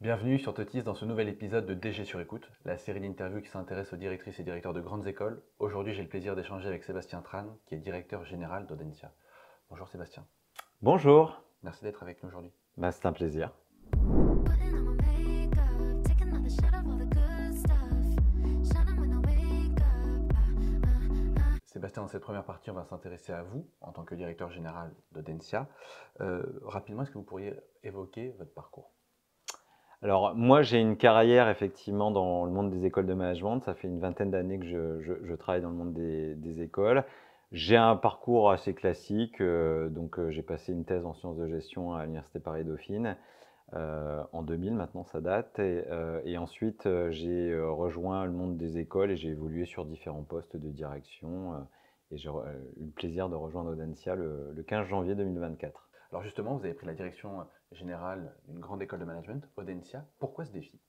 Bienvenue sur Totis dans ce nouvel épisode de DG sur écoute, la série d'interviews qui s'intéresse aux directrices et directeurs de grandes écoles. Aujourd'hui, j'ai le plaisir d'échanger avec Sébastien Tran, qui est directeur général d'Audencia. Bonjour Sébastien, Bonjour, merci d'être avec nous aujourd'hui. c'est un plaisir. Putting on my makeup, taking all the shit off all the good stuff. Shining when I wake up. Sébastien, dans cette première partie, on va s'intéresser à vous en tant que directeur général d'Audencia. Rapidement, est-ce que vous pourriez évoquer votre parcours? Alors moi j'ai une carrière effectivement dans le monde des écoles de management, ça fait une vingtaine d'années que je travaille dans le monde des écoles. J'ai un parcours assez classique, j'ai passé une thèse en sciences de gestion à l'Université Paris-Dauphine en 2000, maintenant ça date, et ensuite j'ai rejoint le monde des écoles et j'ai évolué sur différents postes de direction et j'ai eu le plaisir de rejoindre Audencia le 15 janvier 2024. Alors justement, vous avez pris la direction générale d'une grande école de management, Audencia. Pourquoi ce défi?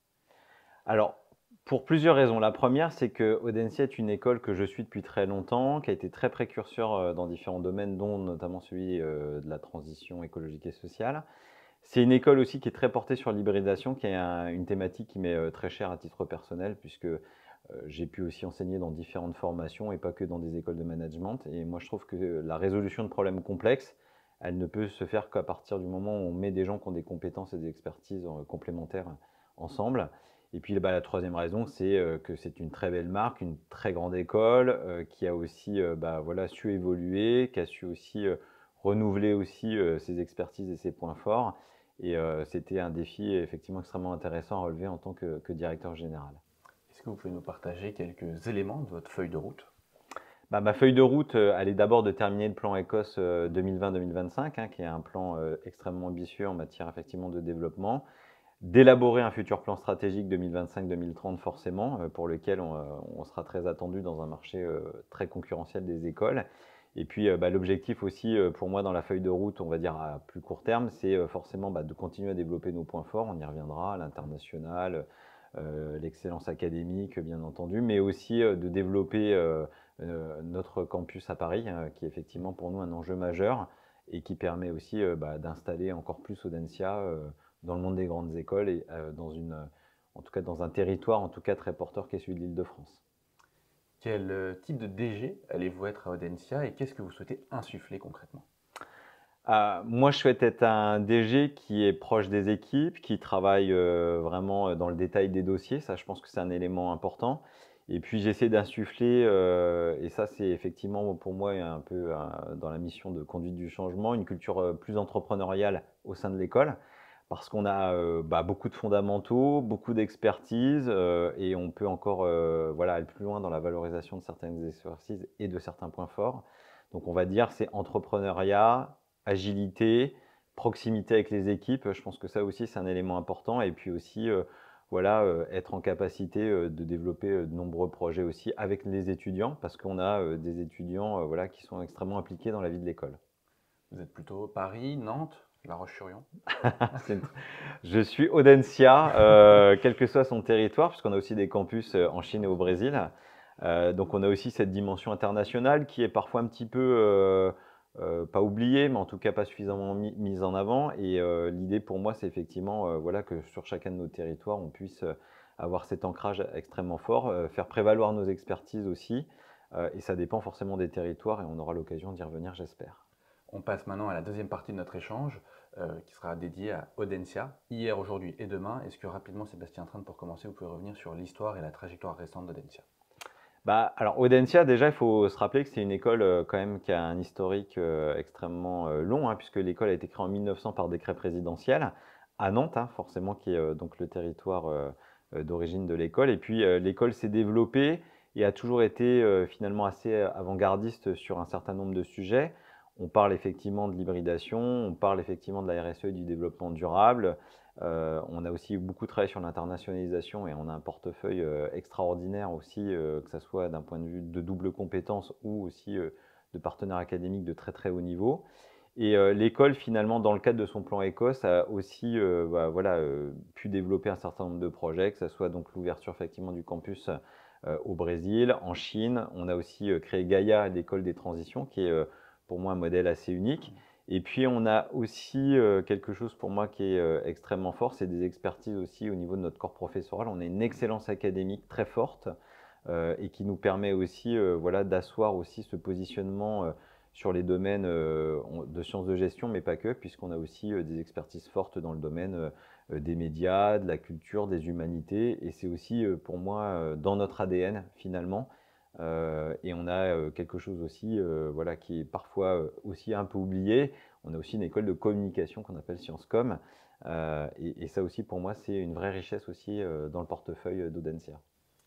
Alors, pour plusieurs raisons. La première, c'est que Audencia est une école que je suis depuis très longtemps, qui a été très précurseur dans différents domaines, dont notamment celui de la transition écologique et sociale. C'est une école aussi qui est très portée sur l'hybridation, qui est une thématique qui m'est très chère à titre personnel, puisque j'ai pu aussi enseigner dans différentes formations et pas que dans des écoles de management. Et moi, je trouve que la résolution de problèmes complexes, elle ne peut se faire qu'à partir du moment où on met des gens qui ont des compétences et des expertises complémentaires ensemble. Et puis la troisième raison, c'est que c'est une très belle marque, une très grande école qui a aussi su évoluer, qui a su aussi renouveler aussi ses expertises et ses points forts. Et c'était un défi effectivement extrêmement intéressant à relever en tant que directeur général. Est-ce que vous pouvez nous partager quelques éléments de votre feuille de route? Ma feuille de route, elle est d'abord de terminer le plan Écosse 2020-2025, qui est un plan extrêmement ambitieux en matière effectivement de développement, d'élaborer un futur plan stratégique 2025-2030 forcément, pour lequel on sera très attendu dans un marché très concurrentiel des écoles. Et puis l'objectif aussi pour moi dans la feuille de route, on va dire à plus court terme, c'est forcément de continuer à développer nos points forts, on y reviendra, l'international, l'excellence académique bien entendu, mais aussi de développer notre campus à Paris, qui est effectivement pour nous un enjeu majeur et qui permet aussi d'installer encore plus Audencia dans le monde des grandes écoles et en tout cas dans un territoire en tout cas très porteur qui est celui de l'Île-de-France. Quel type de DG allez-vous être à Audencia et qu'est-ce que vous souhaitez insuffler concrètement? Moi, je souhaite être un DG qui est proche des équipes, qui travaille vraiment dans le détail des dossiers. Ça, je pense que c'est un élément important. Et puis, j'essaie d'insuffler, et ça, c'est effectivement pour moi un peu dans la mission de conduite du changement, une culture plus entrepreneuriale au sein de l'école. Parce qu'on a beaucoup de fondamentaux, beaucoup d'expertise, et on peut encore aller plus loin dans la valorisation de certaines expertises et de certains points forts. Donc, on va dire c'est entrepreneuriat, agilité, proximité avec les équipes. Je pense que ça aussi, c'est un élément important. Et puis aussi, être en capacité de développer de nombreux projets aussi avec les étudiants, parce qu'on a des étudiants qui sont extrêmement impliqués dans la vie de l'école. Vous êtes plutôt Paris, Nantes, La Roche-sur-Yon? Je suis Audencia, quel que soit son territoire, puisqu'on a aussi des campus en Chine et au Brésil. Donc on a aussi cette dimension internationale qui est parfois un petit peu pas oubliée, mais en tout cas pas suffisamment mise en avant. Et l'idée pour moi, c'est effectivement que sur chacun de nos territoires, on puisse avoir cet ancrage extrêmement fort, faire prévaloir nos expertises aussi. Et ça dépend forcément des territoires et on aura l'occasion d'y revenir, j'espère. On passe maintenant à la deuxième partie de notre échange qui sera dédiée à Audencia, hier, aujourd'hui et demain. Est-ce que rapidement, Sébastien Tran, pour commencer, vous pouvez revenir sur l'histoire et la trajectoire récente d'Audencia? Alors Audencia, déjà, il faut se rappeler que c'est une école quand même qui a un historique extrêmement long, puisque l'école a été créée en 1900 par décret présidentiel à Nantes, forcément, qui est donc le territoire d'origine de l'école. Et puis l'école s'est développée et a toujours été finalement assez avant-gardiste sur un certain nombre de sujets. On parle effectivement de l'hybridation, on parle effectivement de la RSE et du développement durable. On a aussi beaucoup travaillé sur l'internationalisation et on a un portefeuille extraordinaire aussi, que ce soit d'un point de vue de double compétence ou aussi de partenaires académiques de très très haut niveau. Et l'école, finalement, dans le cadre de son plan Écosse, a aussi pu développer un certain nombre de projets, que ce soit donc l'ouverture effectivement du campus au Brésil, en Chine. On a aussi créé Gaïa, l'école des transitions, qui est pour moi un modèle assez unique. Et puis, on a aussi quelque chose pour moi qui est extrêmement fort, c'est des expertises aussi au niveau de notre corps professoral. On a une excellence académique très forte et qui nous permet aussi voilà, d'asseoir aussi ce positionnement sur les domaines de sciences de gestion, mais pas que, puisqu'on a aussi des expertises fortes dans le domaine des médias, de la culture, des humanités. Et c'est aussi pour moi dans notre ADN finalement. Et on a quelque chose aussi voilà, qui est parfois aussi un peu oublié. On a aussi une école de communication qu'on appelle Sciences Com. Et ça aussi, pour moi, c'est une vraie richesse aussi dans le portefeuille d'Audencia.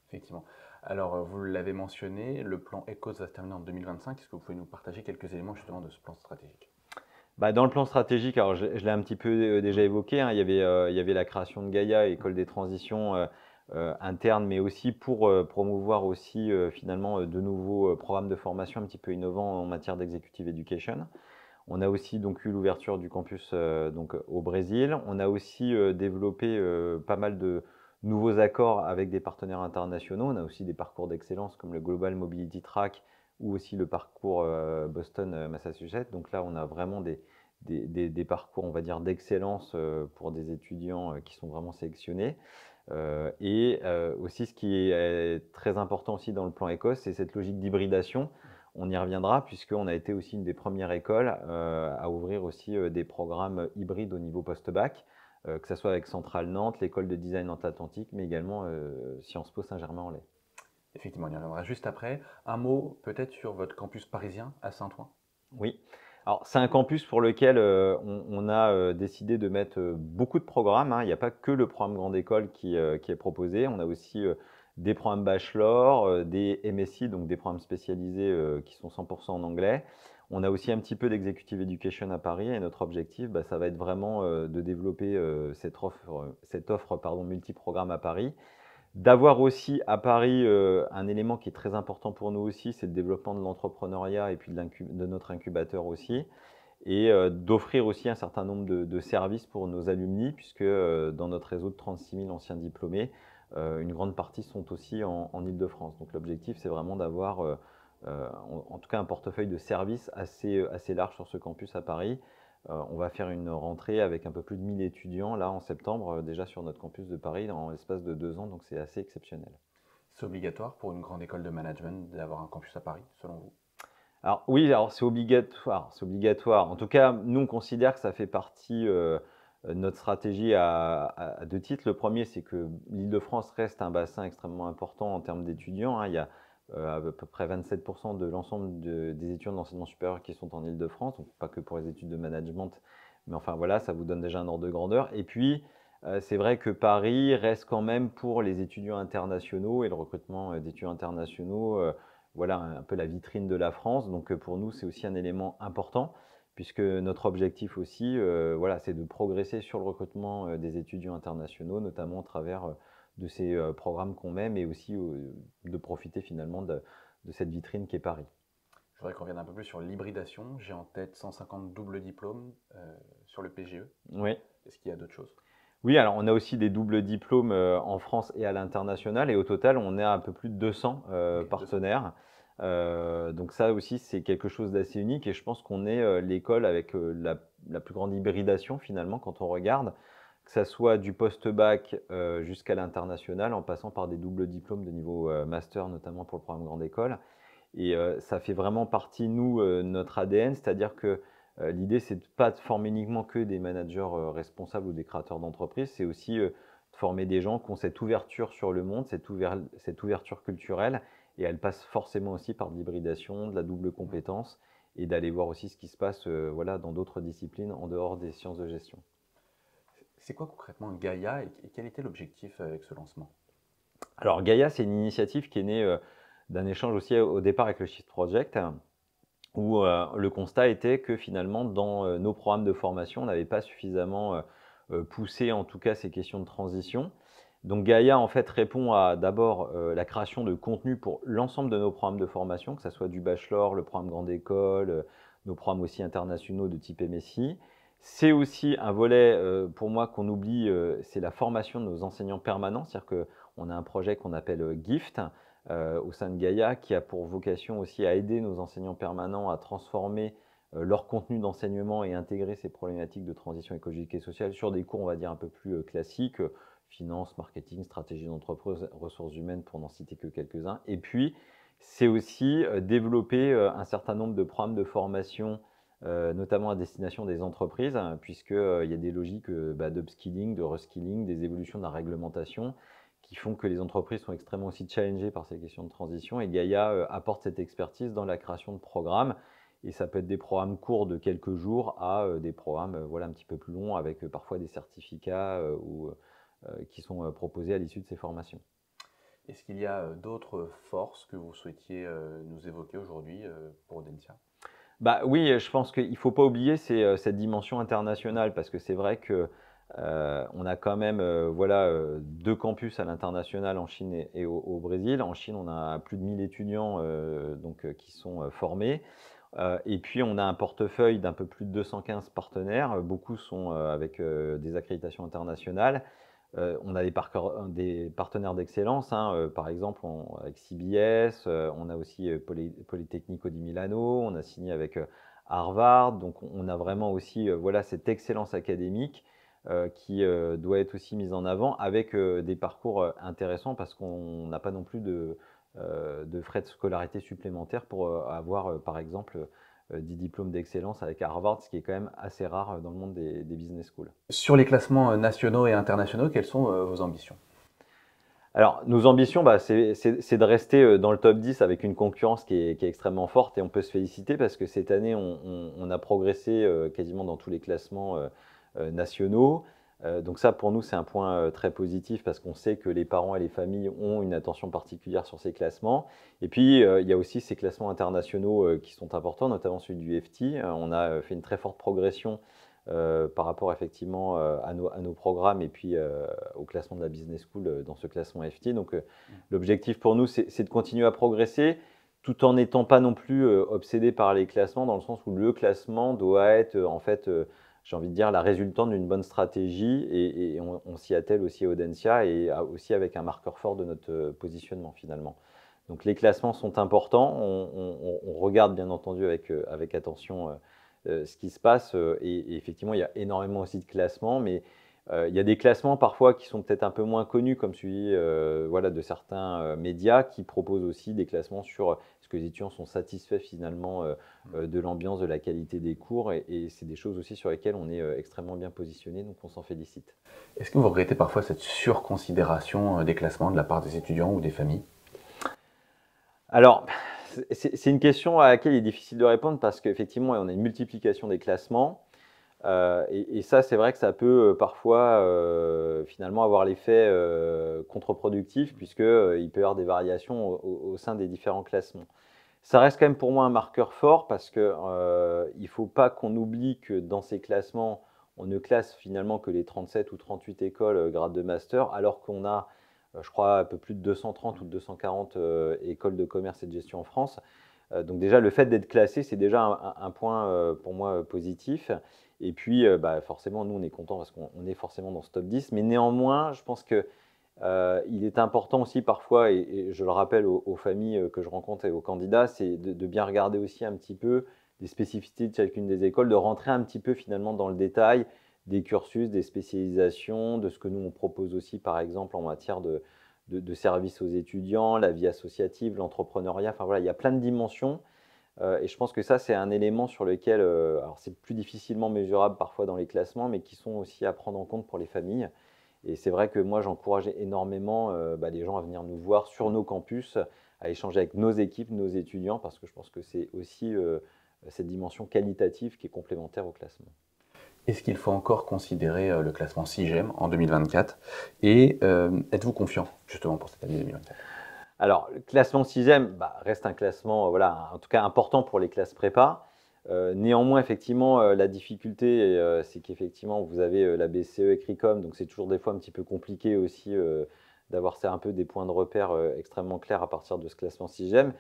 Effectivement. Alors, vous l'avez mentionné, le plan ECOS va se terminer en 2025. Est-ce que vous pouvez nous partager quelques éléments justement de ce plan stratégique? Bah, dans le plan stratégique, alors je l'ai un petit peu déjà évoqué, hein, il y avait la création de Gaïa, école des transitions internes, mais aussi pour promouvoir aussi finalement de nouveaux programmes de formation un petit peu innovants en matière d'executive education. On a aussi donc eu l'ouverture du campus donc, au Brésil. On a aussi développé pas mal de nouveaux accords avec des partenaires internationaux. On a aussi des parcours d'excellence comme le Global Mobility Track ou aussi le parcours Boston-Massachusetts. Donc là, on a vraiment des parcours, on va dire, d'excellence pour des étudiants qui sont vraiment sélectionnés. Aussi, ce qui est très important aussi dans le plan ECOS, c'est cette logique d'hybridation. On y reviendra puisqu'on a été aussi une des premières écoles à ouvrir aussi des programmes hybrides au niveau post-bac, que ce soit avec Centrale Nantes, l'école de design Nantes-Atlantique, mais également Sciences Po Saint-Germain-en-Laye. Effectivement, on y reviendra juste après. Un mot peut-être sur votre campus parisien à Saint-Ouen. Oui. Alors, c'est un campus pour lequel on a décidé de mettre beaucoup de programmes, hein. Il n'y a pas que le programme Grande École qui est proposé. On a aussi des programmes bachelor, des MSI, donc des programmes spécialisés qui sont 100% en anglais. On a aussi un petit peu d'Executive Education à Paris et notre objectif, bah, ça va être vraiment de développer cette offre pardon, multiprogramme à Paris. D'avoir aussi à Paris un élément qui est très important pour nous aussi, c'est le développement de l'entrepreneuriat et puis de notre incubateur aussi. Et d'offrir aussi un certain nombre de services pour nos alumni, puisque dans notre réseau de 36 000 anciens diplômés, une grande partie sont aussi en Île-de-France. Donc l'objectif, c'est vraiment d'avoir en tout cas un portefeuille de services assez large sur ce campus à Paris. On va faire une rentrée avec un peu plus de 1000 étudiants là en septembre, déjà sur notre campus de Paris, dans l'espace de 2 ans, donc c'est assez exceptionnel. C'est obligatoire pour une grande école de management d'avoir un campus à Paris, selon vous? Alors oui, alors c'est obligatoire, c'est obligatoire. En tout cas, nous on considère que ça fait partie de notre stratégie à deux titres. Le premier, c'est que l'Île-de-France reste un bassin extrêmement important en termes d'étudiants, hein. Il y a à peu près 27% de l'ensemble des étudiants de l'enseignement supérieur qui sont en Île-de-France, donc pas que pour les études de management, mais enfin voilà, ça vous donne déjà un ordre de grandeur. Et puis, c'est vrai que Paris reste quand même pour les étudiants internationaux et le recrutement d'étudiants internationaux, voilà un peu la vitrine de la France. Donc pour nous, c'est aussi un élément important, puisque notre objectif aussi, voilà, c'est de progresser sur le recrutement des étudiants internationaux, notamment au travers de ces programmes qu'on met, mais aussi de profiter finalement de cette vitrine qui est Paris. Je voudrais qu'on revienne un peu plus sur l'hybridation. J'ai en tête 150 doubles diplômes sur le PGE. Oui. Est-ce qu'il y a d'autres choses? Oui, alors on a aussi des doubles diplômes en France et à l'international, et au total, on est à un peu plus de 200 Ok, partenaires. Donc ça aussi, c'est quelque chose d'assez unique, et je pense qu'on est l'école avec la plus grande hybridation finalement quand on regarde, que ça soit du post-bac jusqu'à l'international, en passant par des doubles diplômes de niveau master, notamment pour le programme Grande École. Et ça fait vraiment partie, nous, notre ADN, c'est-à-dire que l'idée, c'est de pas de former uniquement que des managers responsables ou des créateurs d'entreprise, c'est aussi de former des gens qui ont cette ouverture sur le monde, cette ouverture culturelle, et elle passe forcément aussi par de l'hybridation, de la double compétence, et d'aller voir aussi ce qui se passe voilà, dans d'autres disciplines en dehors des sciences de gestion. C'est quoi concrètement Gaïa et quel était l'objectif avec ce lancement? Alors Gaïa, c'est une initiative qui est née d'un échange aussi au départ avec le Shift Project, où le constat était que finalement, dans nos programmes de formation, on n'avait pas suffisamment poussé en tout cas ces questions de transition. Donc Gaïa, en fait, répond à d'abord la création de contenu pour l'ensemble de nos programmes de formation, que ce soit du bachelor, le programme Grande École, nos programmes aussi internationaux de type MSI. C'est aussi un volet, pour moi, qu'on oublie, c'est la formation de nos enseignants permanents, c'est-à-dire qu'on a un projet qu'on appelle GIFT, au sein de Gaïa, qui a pour vocation aussi à aider nos enseignants permanents à transformer leur contenu d'enseignement et intégrer ces problématiques de transition écologique et sociale sur des cours, on va dire, un peu plus classiques, finance, marketing, stratégie d'entreprise, ressources humaines, pour n'en citer que quelques-uns. Et puis, c'est aussi développer un certain nombre de programmes de formation, notamment à destination des entreprises, hein, puisqu'il y a des logiques d'upskilling, de reskilling, des évolutions de la réglementation qui font que les entreprises sont extrêmement aussi challengées par ces questions de transition. Et Gaïa apporte cette expertise dans la création de programmes. Et ça peut être des programmes courts de quelques jours à des programmes voilà, un petit peu plus longs avec parfois des certificats qui sont proposés à l'issue de ces formations. Est-ce qu'il y a d'autres forces que vous souhaitiez nous évoquer aujourd'hui pour Audencia? Bah oui, je pense qu'il ne faut pas oublier cette dimension internationale parce que c'est vrai que on a quand même voilà, 2 campus à l'international en Chine et au Brésil. En Chine, on a plus de 1000 étudiants qui sont formés. Et puis, on a un portefeuille d'un peu plus de 215 partenaires. Beaucoup sont avec des accréditations internationales. On a des partenaires d'excellence, hein, par exemple avec CBS, on a aussi Politecnico di Milano, on a signé avec Harvard, donc on a vraiment aussi voilà, cette excellence académique qui doit être aussi mise en avant avec des parcours intéressants parce qu'on n'a pas non plus de frais de scolarité supplémentaires pour avoir par exemple des diplômes d'excellence avec Harvard, ce qui est quand même assez rare dans le monde des business schools. Sur les classements nationaux et internationaux, quelles sont vos ambitions? Alors, nos ambitions, c'est de rester dans le top 10 avec une concurrence qui est extrêmement forte et on peut se féliciter parce que cette année, on a progressé quasiment dans tous les classements nationaux. Donc ça, pour nous, c'est un point très positif parce qu'on sait que les parents et les familles ont une attention particulière sur ces classements. Et puis, il y a aussi ces classements internationaux qui sont importants, notamment celui du FT. On a fait une très forte progression par rapport effectivement à nos programmes et puis au classement de la Business School dans ce classement FT. Donc l'objectif pour nous, c'est de continuer à progresser tout en n'étant pas non plus obsédé par les classements, dans le sens où le classement doit être en fait, j'ai envie de dire, la résultante d'une bonne stratégie et on s'y attelle aussi à Audencia et aussi avec un marqueur fort de notre positionnement finalement. Donc les classements sont importants, on regarde bien entendu avec attention ce qui se passe. Et effectivement, il y a énormément aussi de classements, mais il y a des classements parfois qui sont peut-être un peu moins connus, comme celui voilà, de certains médias qui proposent aussi des classements sur est-ce que les étudiants sont satisfaits finalement de l'ambiance, de la qualité des cours, et c'est des choses aussi sur lesquelles on est extrêmement bien positionné, donc on s'en félicite. Est-ce que vous regrettez parfois cette surconsidération des classements de la part des étudiants ou des familles? Alors, c'est une question à laquelle il est difficile de répondre parce qu'effectivement, on a une multiplication des classements. Et ça, c'est vrai que ça peut parfois finalement avoir l'effet contre-productif puisqu'il peut y avoir des variations au sein des différents classements. Ça reste quand même pour moi un marqueur fort parce qu'il ne faut pas qu'on oublie que dans ces classements, on ne classe finalement que les 37 ou 38 écoles grade de master, alors qu'on a, je crois, un peu plus de 230 ou 240 écoles de commerce et de gestion en France. Donc déjà, le fait d'être classé, c'est déjà un point pour moi positif. Et puis, forcément, nous, on est content parce qu'on est forcément dans ce top 10. Mais néanmoins, je pense que il est important aussi parfois, et je le rappelle aux familles que je rencontre et aux candidats, c'est de bien regarder aussi un petit peu des spécificités de chacune des écoles, de rentrer un petit peu finalement dans le détail des cursus, des spécialisations, de ce que nous on propose aussi par exemple en matière de services aux étudiants, la vie associative, l'entrepreneuriat, enfin voilà, il y a plein de dimensions. Et je pense que ça, c'est un élément sur lequel, alors c'est plus difficilement mesurable parfois dans les classements, mais qui sont aussi à prendre en compte pour les familles. Et c'est vrai que moi, j'encourage énormément les gens à venir nous voir sur nos campus, à échanger avec nos équipes, nos étudiants, parce que je pense que c'est aussi cette dimension qualitative qui est complémentaire au classement. Est-ce qu'il faut encore considérer le classement SIGEM en 2024? Et êtes-vous confiant justement pour cette année 2024? Alors, le classement 6e reste un classement, voilà, en tout cas important pour les classes prépa. Néanmoins, effectivement, la difficulté, c'est qu'effectivement, vous avez la BCE et CRICOM, donc c'est toujours des fois un petit peu compliqué aussi d'avoir un peu des points de repère extrêmement clairs à partir de ce classement 6e.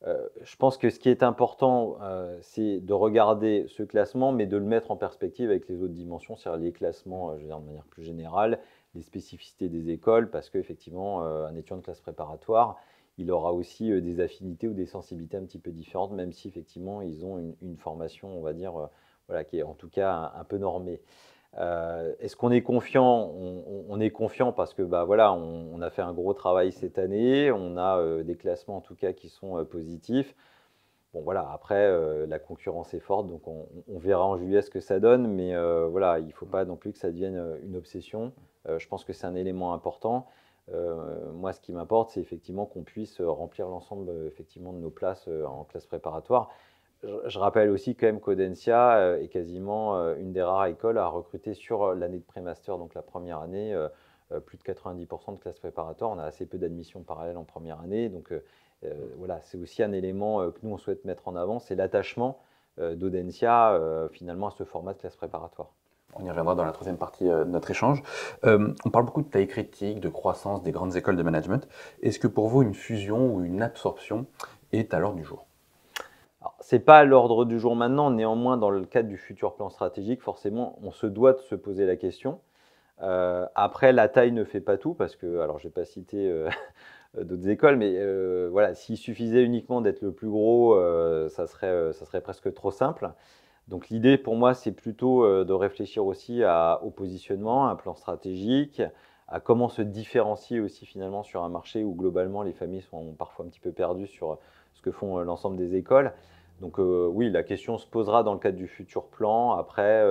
Je pense que ce qui est important, c'est de regarder ce classement, mais de le mettre en perspective avec les autres dimensions, c'est-à-dire les classements, je veux dire, de manière plus générale, les spécificités des écoles, parce qu'effectivement, un étudiant de classe préparatoire, il aura aussi des affinités ou des sensibilités un petit peu différentes, même si effectivement ils ont une formation, on va dire, voilà, qui est en tout cas un peu normée. Est-ce qu'on est confiant? On est confiant parce que bah, voilà, on a fait un gros travail cette année, on a des classements en tout cas qui sont positifs. Bon voilà, après la concurrence est forte, donc on verra en juillet ce que ça donne, mais voilà, il ne faut pas non plus que ça devienne une obsession. Je pense que c'est un élément important. Moi, ce qui m'importe, c'est effectivement qu'on puisse remplir l'ensemble effectivement de nos places en classe préparatoire. Je rappelle aussi quand même qu'Audencia est quasiment une des rares écoles à recruter sur l'année de pré-master, donc la première année, plus de 90% de classes préparatoires. On a assez peu d'admissions parallèles en première année, donc voilà, c'est aussi un élément que nous on souhaite mettre en avant, c'est l'attachement d'Audencia finalement à ce format de classe préparatoire. On y reviendra dans la troisième partie de notre échange. On parle beaucoup de taille critique, de croissance des grandes écoles de management. Est-ce que pour vous, une fusion ou une absorption est à l'ordre du jour? Ce n'est pas à l'ordre du jour maintenant, néanmoins, dans le cadre du futur plan stratégique, forcément, on se doit de se poser la question. Après, la taille ne fait pas tout, parce que, alors je vais pas citer d'autres écoles, mais voilà, s'il suffisait uniquement d'être le plus gros, ça serait presque trop simple. Donc l'idée pour moi, c'est plutôt de réfléchir aussi au positionnement, à un plan stratégique, à comment se différencier aussi finalement sur un marché où globalement les familles sont parfois un petit peu perdues sur ce que font l'ensemble des écoles. Donc oui, la question se posera dans le cadre du futur plan. Après,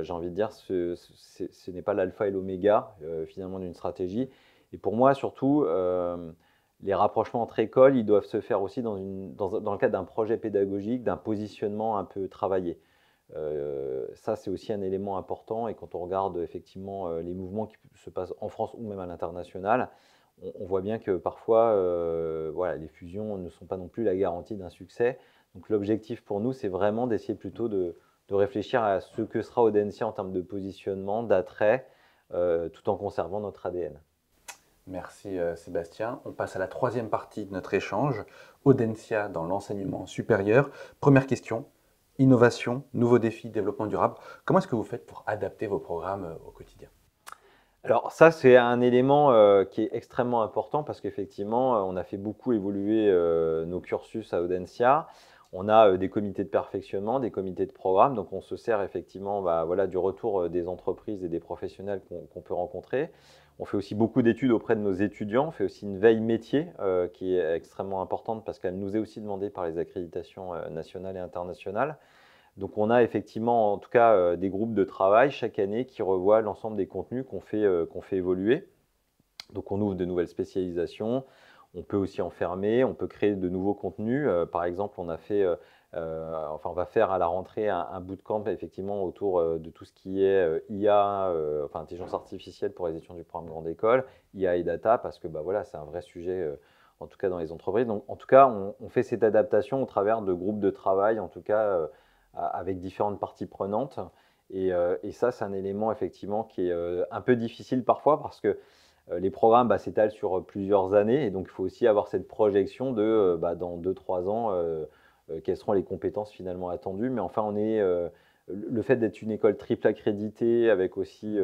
j'ai envie de dire, ce n'est pas l'alpha et l'oméga finalement d'une stratégie. Et pour moi, surtout, les rapprochements entre écoles, ils doivent se faire aussi dans le cadre d'un projet pédagogique, d'un positionnement un peu travaillé. Ça, c'est aussi un élément important. Et quand on regarde effectivement les mouvements qui se passent en France ou même à l'international, on voit bien que parfois, voilà, les fusions ne sont pas non plus la garantie d'un succès. Donc l'objectif pour nous, c'est vraiment d'essayer plutôt de réfléchir à ce que sera Audencia en termes de positionnement, d'attrait, tout en conservant notre ADN. Merci Sébastien. On passe à la troisième partie de notre échange, Audencia dans l'enseignement supérieur. Première question, innovation, nouveaux défis, développement durable. Comment est-ce que vous faites pour adapter vos programmes au quotidien? Alors ça, c'est un élément qui est extrêmement important parce qu'effectivement, on a fait beaucoup évoluer nos cursus à Audencia. On a des comités de perfectionnement, des comités de programme, donc on se sert effectivement bah, voilà, du retour des entreprises et des professionnels qu'on peut rencontrer. On fait aussi beaucoup d'études auprès de nos étudiants, on fait aussi une veille métier qui est extrêmement importante parce qu'elle nous est aussi demandée par les accréditations nationales et internationales. Donc on a effectivement en tout cas des groupes de travail chaque année qui revoient l'ensemble des contenus qu'on fait évoluer. Donc on ouvre de nouvelles spécialisations, on peut aussi en fermer, on peut créer de nouveaux contenus. Par exemple, on va faire à la rentrée un bootcamp effectivement autour de tout ce qui est IA, enfin intelligence artificielle pour les étudiants du programme Grande École, IA et data, parce que bah, voilà, c'est un vrai sujet en tout cas dans les entreprises. Donc en tout cas, on fait cette adaptation au travers de groupes de travail, en tout cas avec différentes parties prenantes. Et ça, c'est un élément effectivement qui est un peu difficile parfois parce que les programmes s'étalent sur plusieurs années et donc il faut aussi avoir cette projection de dans 2-3 ans, quelles seront les compétences finalement attendues. Mais enfin, le fait d'être une école triple accréditée avec aussi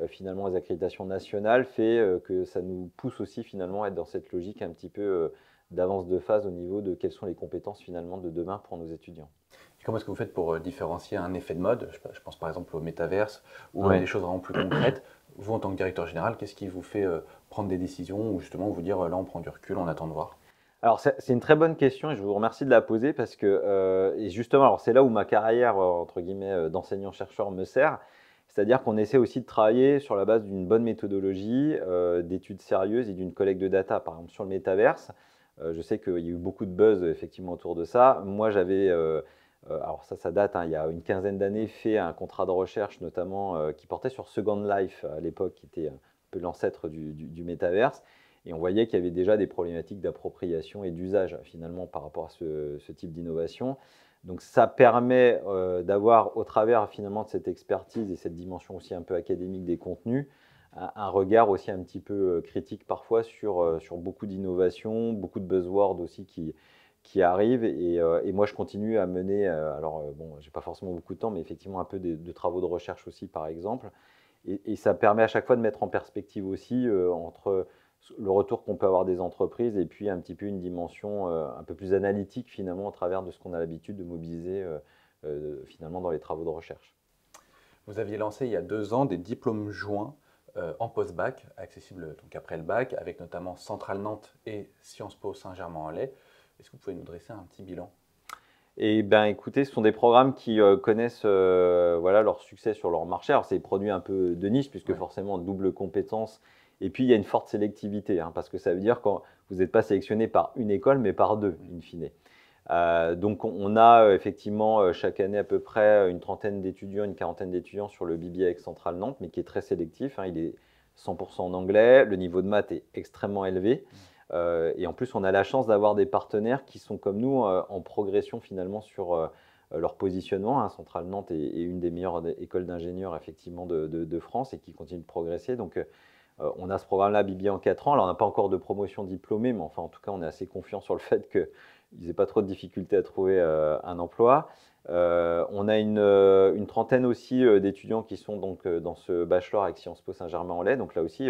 finalement les accréditations nationales fait que ça nous pousse aussi finalement à être dans cette logique un petit peu d'avance de phase au niveau de quelles sont les compétences finalement de demain pour nos étudiants. Et comment est-ce que vous faites pour différencier un effet de mode? Je pense par exemple au métaverse ou à Ouais. des choses vraiment plus concrètes. Vous, en tant que directeur général, qu'est-ce qui vous fait prendre des décisions ou justement vous dire là on prend du recul, on attend de voir? Alors c'est une très bonne question et je vous remercie de la poser parce que et justement, alors c'est là où ma carrière entre guillemets d'enseignant-chercheur me sert. C'est-à-dire qu'on essaie aussi de travailler sur la base d'une bonne méthodologie, d'études sérieuses et d'une collecte de data. Par exemple sur le métaverse, je sais qu'il y a eu beaucoup de buzz effectivement autour de ça. Moi j'avais alors ça date, hein, il y a une quinzaine d'années, fait un contrat de recherche notamment qui portait sur Second Life à l'époque, qui était un peu l'ancêtre du métaverse. Et on voyait qu'il y avait déjà des problématiques d'appropriation et d'usage finalement par rapport à ce type d'innovation. Donc ça permet d'avoir au travers finalement de cette expertise et cette dimension aussi un peu académique des contenus, un regard aussi un petit peu critique parfois sur beaucoup d'innovations, beaucoup de buzzwords aussi qui arrivent. Et moi je continue à mener, bon, j'ai pas forcément beaucoup de temps, mais effectivement un peu de travaux de recherche aussi par exemple. Et ça permet à chaque fois de mettre en perspective aussi entre le retour qu'on peut avoir des entreprises et puis un petit peu une dimension un peu plus analytique finalement à travers de ce qu'on a l'habitude de mobiliser finalement dans les travaux de recherche. Vous aviez lancé il y a 2 ans des diplômes joints en post-bac, accessibles donc après le bac, avec notamment Centrale Nantes et Sciences Po Saint-Germain-en-Laye. Est-ce que vous pouvez nous dresser un petit bilan? Et ben écoutez, ce sont des programmes qui connaissent voilà, leur succès sur leur marché. Alors c'est des produits un peu de niche puisque Ouais. forcément double compétence. Et puis il y a une forte sélectivité hein, parce que ça veut dire que vous n'êtes pas sélectionné par une école mais par deux in fine. Donc on a effectivement chaque année à peu près une trentaine d'étudiants, une quarantaine d'étudiants sur le BBA avec Centrale Nantes, mais qui est très sélectif, hein. Il est 100% en anglais, le niveau de maths est extrêmement élevé. Et en plus, on a la chance d'avoir des partenaires qui sont comme nous en progression finalement sur leur positionnement, hein. Centrale Nantes est une des meilleures écoles d'ingénieurs effectivement de France et qui continue de progresser. Donc on a ce programme-là BBA en 4 ans. Alors on n'a pas encore de promotion diplômée, mais enfin en tout cas on est assez confiant sur le fait qu'ils n'aient pas trop de difficultés à trouver un emploi. On a une trentaine aussi d'étudiants qui sont donc dans ce bachelor avec Sciences Po Saint-Germain-en-Laye. Donc là aussi,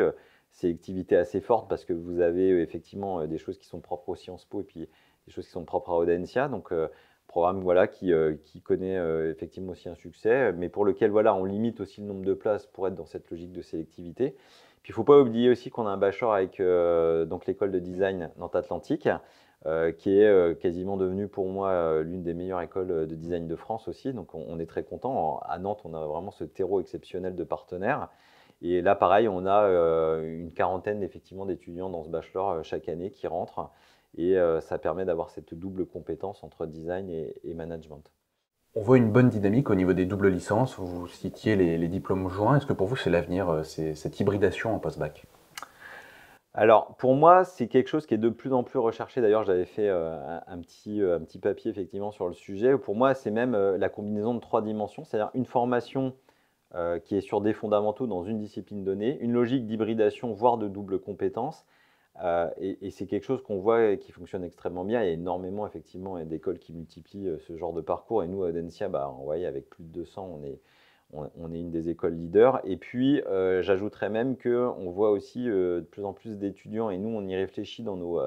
c'est une activité assez forte parce que vous avez effectivement des choses qui sont propres aux Sciences Po et puis des choses qui sont propres à Audencia. Donc programme voilà, qui connaît effectivement aussi un succès, mais pour lequel voilà, on limite aussi le nombre de places pour être dans cette logique de sélectivité. Puis il ne faut pas oublier aussi qu'on a un bachelor avec donc l'école de design Nantes Atlantique, qui est quasiment devenue pour moi l'une des meilleures écoles de design de France aussi. Donc on est très content. À Nantes, on a vraiment ce terreau exceptionnel de partenaires. Et là, pareil, on a une quarantaine effectivement d'étudiants dans ce bachelor chaque année qui rentrent. Et ça permet d'avoir cette double compétence entre design et management. On voit une bonne dynamique au niveau des doubles licences. Vous citiez les diplômes joints. Est-ce que pour vous, c'est l'avenir, cette hybridation en post-bac? Alors, pour moi, c'est quelque chose qui est de plus en plus recherché. D'ailleurs, j'avais fait un petit papier effectivement sur le sujet. Pour moi, c'est même la combinaison de 3 dimensions, c'est-à-dire une formation qui est sur des fondamentaux dans une discipline donnée, une logique d'hybridation, voire de double compétence. Et c'est quelque chose qu'on voit et qui fonctionne extrêmement bien. Il y a énormément effectivement d'écoles qui multiplient ce genre de parcours. Et nous, à Audencia, on voit avec plus de 200, on est une des écoles leaders. Et puis, j'ajouterais même qu'on voit aussi de plus en plus d'étudiants, et nous, on y réfléchit dans nos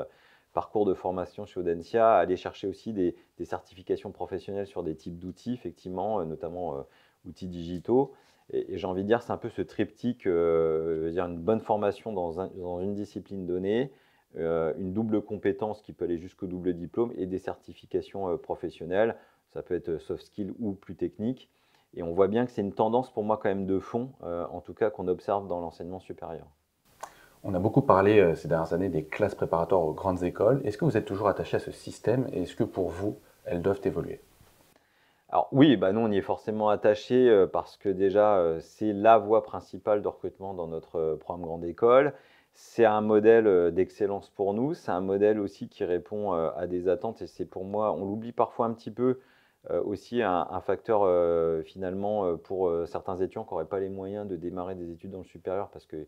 parcours de formation chez Audencia, à aller chercher aussi des certifications professionnelles sur des types d'outils, effectivement, notamment outils digitaux. Et j'ai envie de dire, c'est un peu ce triptyque, dire une bonne formation dans une discipline donnée, une double compétence qui peut aller jusqu'au double diplôme et des certifications professionnelles. Ça peut être soft skill ou plus technique. Et on voit bien que c'est une tendance pour moi quand même de fond, en tout cas qu'on observe dans l'enseignement supérieur. On a beaucoup parlé ces dernières années des classes préparatoires aux grandes écoles. Est-ce que vous êtes toujours attaché à ce système et est-ce que pour vous, elles doivent évoluer? Alors oui, nous on y est forcément attaché parce que déjà c'est la voie principale de recrutement dans notre programme grande école. C'est un modèle d'excellence pour nous, c'est un modèle aussi qui répond à des attentes et c'est pour moi, on l'oublie parfois un petit peu, aussi un facteur finalement pour certains étudiants qui n'auraient pas les moyens de démarrer des études dans le supérieur parce que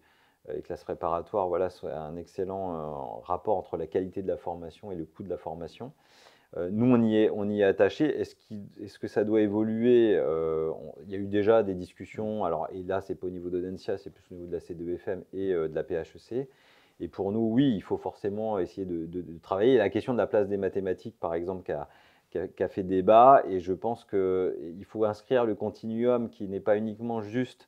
les classes préparatoires, voilà, c'est un excellent rapport entre la qualité de la formation et le coût de la formation. Nous, on y est attaché. Est-ce que ça doit évoluer? Il y a eu déjà des discussions. Alors, et là, c'est pas au niveau d'Audencia, c'est plus au niveau de la C2FM et de la PHEC. Et pour nous, oui, il faut forcément essayer de travailler. La question de la place des mathématiques, par exemple, qui a fait débat. Et je pense qu'il faut inscrire le continuum qui n'est pas uniquement juste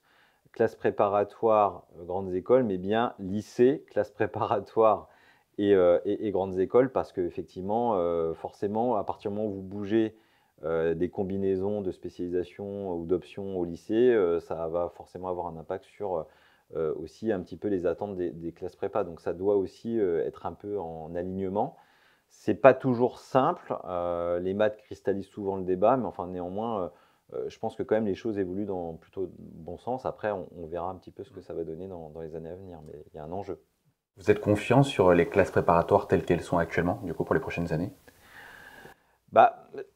classe préparatoire, grandes écoles, mais bien lycée, classe préparatoire et grandes écoles parce qu'effectivement, forcément, à partir du moment où vous bougez des combinaisons de spécialisation ou d'options au lycée, ça va forcément avoir un impact sur aussi un petit peu les attentes des classes prépa. Donc ça doit aussi être un peu en alignement. C'est pas toujours simple. Les maths cristallisent souvent le débat, mais enfin néanmoins, je pense que quand même les choses évoluent dans plutôt bon sens. Après, on verra un petit peu ce que ça va donner dans les années à venir, mais il y a un enjeu. Vous êtes confiant sur les classes préparatoires telles qu'elles sont actuellement, du coup, pour les prochaines années?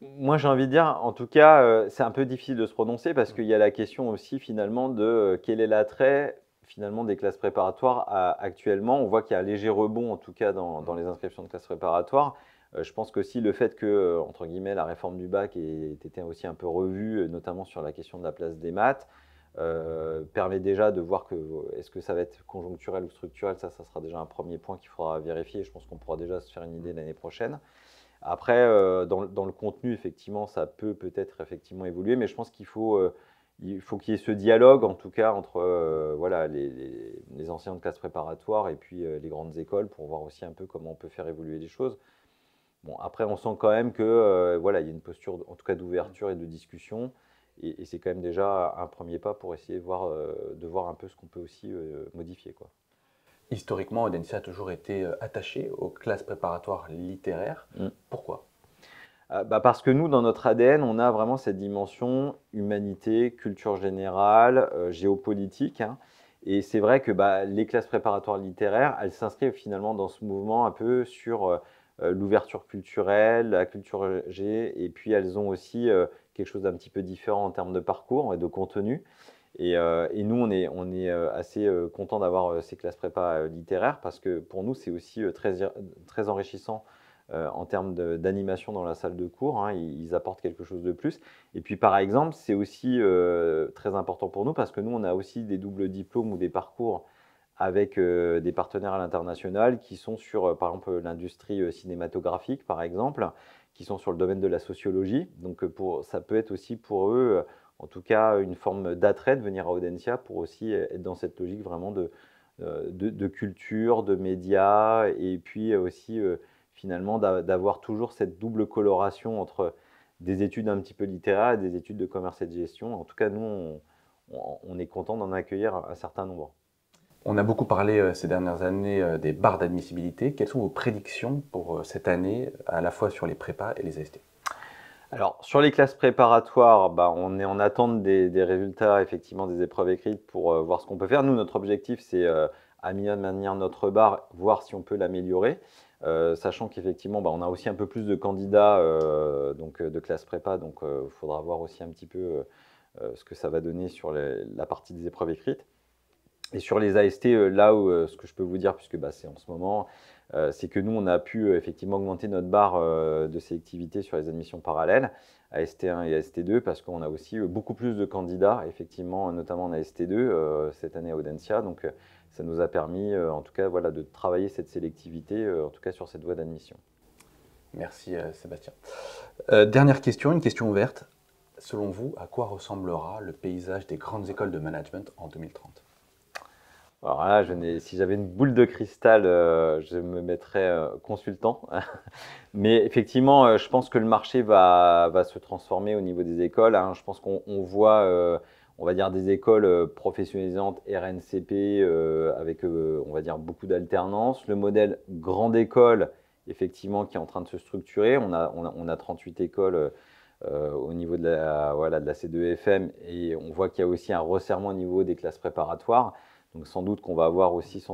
Moi, j'ai envie de dire, en tout cas, c'est un peu difficile de se prononcer parce qu'il y a la question aussi finalement de quel est l'attrait finalement des classes préparatoires actuellement. On voit qu'il y a un léger rebond en tout cas dans les inscriptions de classes préparatoires. Je pense qu'aussi le fait que, entre guillemets, la réforme du bac ait été aussi un peu revue, notamment sur la question de la place des maths, permet déjà de voir que est-ce que ça va être conjoncturel ou structurel, ça sera déjà un premier point qu'il faudra vérifier. Je pense qu'on pourra déjà se faire une idée l'année prochaine. Après, dans le contenu, effectivement, ça peut-être effectivement évoluer, mais je pense qu'il faut qu'il y ait ce dialogue, en tout cas, entre voilà, les enseignants de classe préparatoire et puis les grandes écoles pour voir aussi un peu comment on peut faire évoluer les choses. Bon, après, on sent quand même que voilà, il y a une posture, en tout cas, d'ouverture et de discussion, et c'est quand même déjà un premier pas pour essayer de voir un peu ce qu'on peut aussi modifier, quoi. Historiquement, Audencia a toujours été attaché aux classes préparatoires littéraires. Pourquoi? Parce que nous, dans notre ADN, on a vraiment cette dimension humanité, culture générale, géopolitique, hein. Et c'est vrai que les classes préparatoires littéraires, elles s'inscrivent finalement dans ce mouvement un peu sur l'ouverture culturelle, la culture G, et puis elles ont aussi quelque chose d'un petit peu différent en termes de parcours et de contenu. Et nous, on est assez content d'avoir ces classes prépa littéraires parce que pour nous, c'est aussi très enrichissant en termes d'animation dans la salle de cours, hein. Ils apportent quelque chose de plus. Et puis, par exemple, c'est aussi très important pour nous parce que nous, on a aussi des doubles diplômes ou des parcours avec des partenaires à l'international qui sont sur, par exemple, l'industrie cinématographique, par exemple, qui sont sur le domaine de la sociologie. Donc, ça peut être aussi pour eux, en tout cas, une forme d'attrait de venir à Audencia pour aussi être dans cette logique vraiment de culture, de médias, et puis aussi finalement d'avoir toujours cette double coloration entre des études un petit peu littéraires et des études de commerce et de gestion. En tout cas, nous, on est content d'en accueillir un certain nombre. On a beaucoup parlé ces dernières années des barres d'admissibilité. Quelles sont vos prédictions pour cette année, à la fois sur les prépas et les AST? Alors, sur les classes préparatoires, on est en attente des résultats, effectivement, des épreuves écrites pour voir ce qu'on peut faire. Nous, notre objectif, c'est à minima de maintenir notre barre, voir si on peut l'améliorer. Sachant qu'effectivement, on a aussi un peu plus de candidats de classe prépa, donc il faudra voir aussi un petit peu ce que ça va donner sur la partie des épreuves écrites. Et sur les AST, là où ce que je peux vous dire, puisque c'est en ce moment, c'est que nous, on a pu effectivement augmenter notre barre de sélectivité sur les admissions parallèles, AST1 et AST2, parce qu'on a aussi beaucoup plus de candidats, effectivement, notamment en AST2 cette année à Audencia. Donc, ça nous a permis, en tout cas, voilà, de travailler cette sélectivité, en tout cas sur cette voie d'admission. Merci Sébastien. Dernière question, une question ouverte. Selon vous, à quoi ressemblera le paysage des grandes écoles de management en 2030? Alors là, si j'avais une boule de cristal, je me mettrais consultant. Mais effectivement, je pense que le marché va se transformer au niveau des écoles, hein. Je pense qu'on voit, on va dire, des écoles professionnalisantes RNCP avec, on va dire, beaucoup d'alternance. Le modèle grande école, effectivement, qui est en train de se structurer. On a 38 écoles au niveau de la C2FM et on voit qu'il y a aussi un resserrement au niveau des classes préparatoires. Donc sans doute qu'on va avoir aussi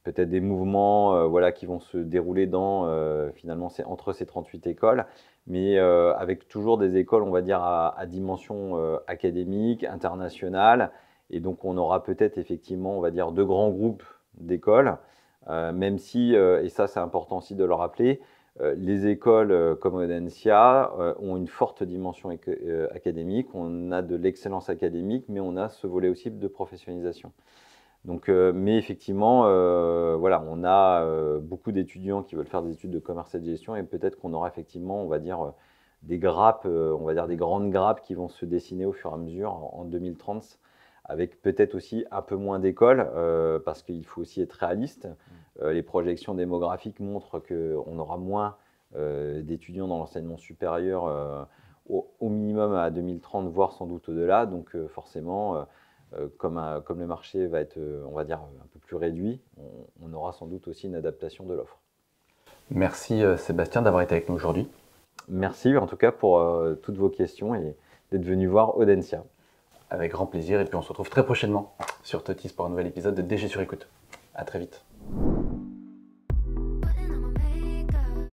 peut-être des mouvements qui vont se dérouler finalement entre ces 38 écoles, mais avec toujours des écoles, on va dire, à dimension académique, internationale. Et donc on aura peut-être effectivement, on va dire, deux grands groupes d'écoles, même si, et ça c'est important aussi de le rappeler, les écoles comme Audencia ont une forte dimension académique, on a de l'excellence académique, mais on a ce volet aussi de professionnalisation. Donc, mais effectivement, on a beaucoup d'étudiants qui veulent faire des études de commerce et de gestion, et peut-être qu'on aura effectivement, on va dire, des grappes, on va dire des grandes grappes qui vont se dessiner au fur et à mesure en 2030, avec peut-être aussi un peu moins d'écoles, parce qu'il faut aussi être réaliste. Les projections démographiques montrent qu'on aura moins d'étudiants dans l'enseignement supérieur au minimum à 2030, voire sans doute au-delà. Donc forcément, comme le marché va être, on va dire, un peu plus réduit, on aura sans doute aussi une adaptation de l'offre. Merci Sébastien d'avoir été avec nous aujourd'hui. Merci en tout cas pour toutes vos questions et d'être venu voir Audencia. Avec grand plaisir, et puis on se retrouve très prochainement sur Totis pour un nouvel épisode de DG sur écoute. À très vite.